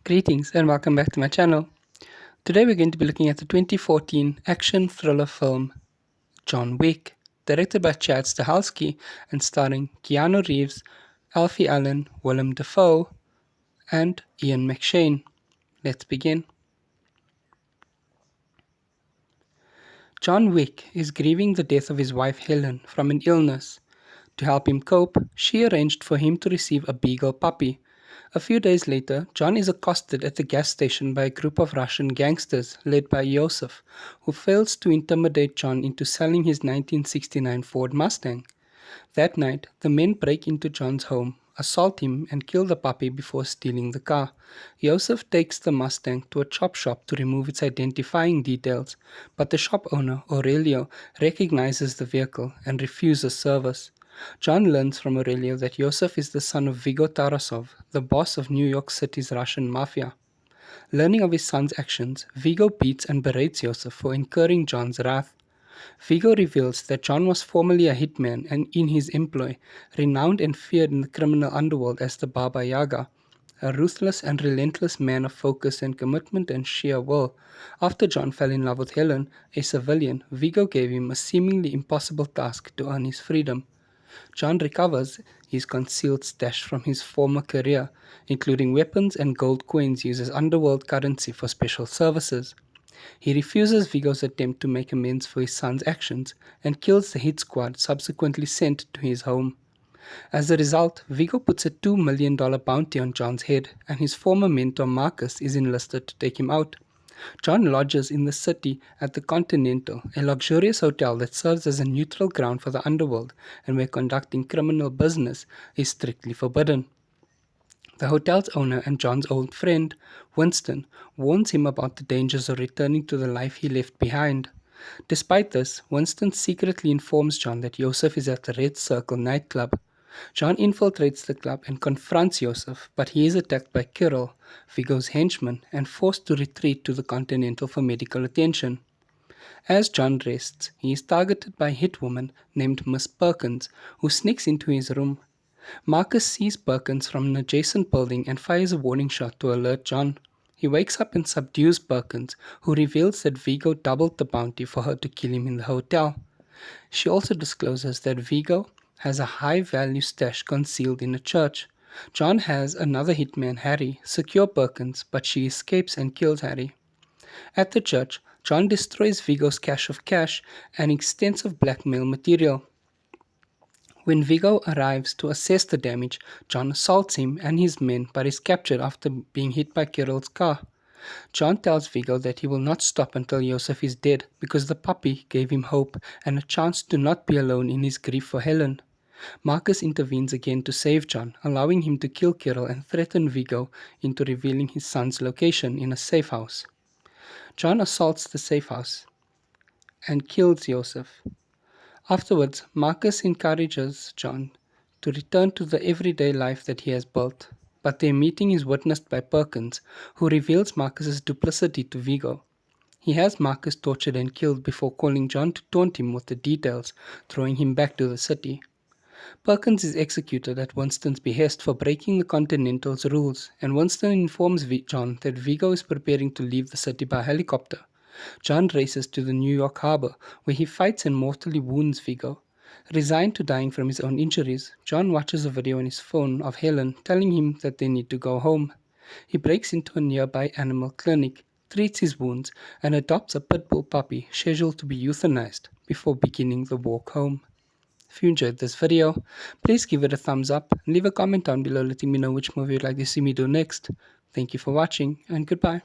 Greetings and welcome back to my channel. Today we're going to be looking at the 2014 action thriller film John Wick, directed by Chad Stahelski and starring Keanu Reeves, Alfie Allen, Willem Dafoe, and Ian Mcshane. Let's begin. John Wick is grieving the death of his wife Helen from an illness. To help him cope, she arranged for him to receive a beagle puppy. A few days later, John is accosted at the gas station by a group of Russian gangsters led by Yosef, who fails to intimidate John into selling his 1969 Ford Mustang. That night, the men break into John's home, assault him, and kill the puppy before stealing the car. Yosef takes the Mustang to a chop shop to remove its identifying details, but the shop owner, Aurelio, recognizes the vehicle and refuses service. John learns from Aurelio that Yosef is the son of Vigo Tarasov, the boss of New York City's Russian mafia. Learning of his son's actions, Vigo beats and berates Yosef for incurring John's wrath. Vigo reveals that John was formerly a hitman and in his employ, renowned and feared in the criminal underworld as the Baba Yaga, a ruthless and relentless man of focus and commitment and sheer will. After John fell in love with Helen, a civilian, Vigo gave him a seemingly impossible task to earn his freedom. John recovers his concealed stash from his former career, including weapons and gold coins used as underworld currency for special services. He refuses Vigo's attempt to make amends for his son's actions and kills the hit squad subsequently sent to his home. As a result, Vigo puts a $2 million bounty on John's head, and his former mentor Marcus is enlisted to take him out. John lodges in the city at the Continental, a luxurious hotel that serves as a neutral ground for the underworld and where conducting criminal business is strictly forbidden. The hotel's owner and John's old friend, Winston, warns him about the dangers of returning to the life he left behind. Despite this, Winston secretly informs John that Yosef is at the Red Circle nightclub. John infiltrates the club and confronts Yosef, but he is attacked by Kirill, Vigo's henchman, and forced to retreat to the Continental for medical attention. As John rests, he is targeted by a hitwoman named Miss Perkins, who sneaks into his room. Marcus sees Perkins from an adjacent building and fires a warning shot to alert John. He wakes up and subdues Perkins, who reveals that Vigo doubled the bounty for her to kill him in the hotel. She also discloses that Vigo has a high-value stash concealed in a church. John has another hitman, Harry, secure Perkins, but she escapes and kills Harry. At the church, John destroys Vigo's cache of cash and extensive blackmail material. When Vigo arrives to assess the damage, John assaults him and his men but is captured after being hit by Kirill's car. John tells Vigo that he will not stop until Yosef is dead because the puppy gave him hope and a chance to not be alone in his grief for Helen. Marcus intervenes again to save John, allowing him to kill Kirill and threaten Vigo into revealing his son's location in a safe house. John assaults the safe house and kills Yosef. Afterwards, Marcus encourages John to return to the everyday life that he has built, but their meeting is witnessed by Perkins, who reveals Marcus's duplicity to Vigo. He has Marcus tortured and killed before calling John to taunt him with the details, throwing him back to the city. Perkins is executed at Winston's behest for breaking the Continental's rules, and Winston informs John that Vigo is preparing to leave the city by helicopter. John races to the New York harbor, where he fights and mortally wounds Vigo. Resigned to dying from his own injuries, John watches a video on his phone of Helen telling him that they need to go home. He breaks into a nearby animal clinic, treats his wounds, and adopts a pit bull puppy scheduled to be euthanized before beginning the walk home. If you enjoyed this video, please give it a thumbs up and leave a comment down below letting me know which movie you'd like to see me do next. Thank you for watching and goodbye.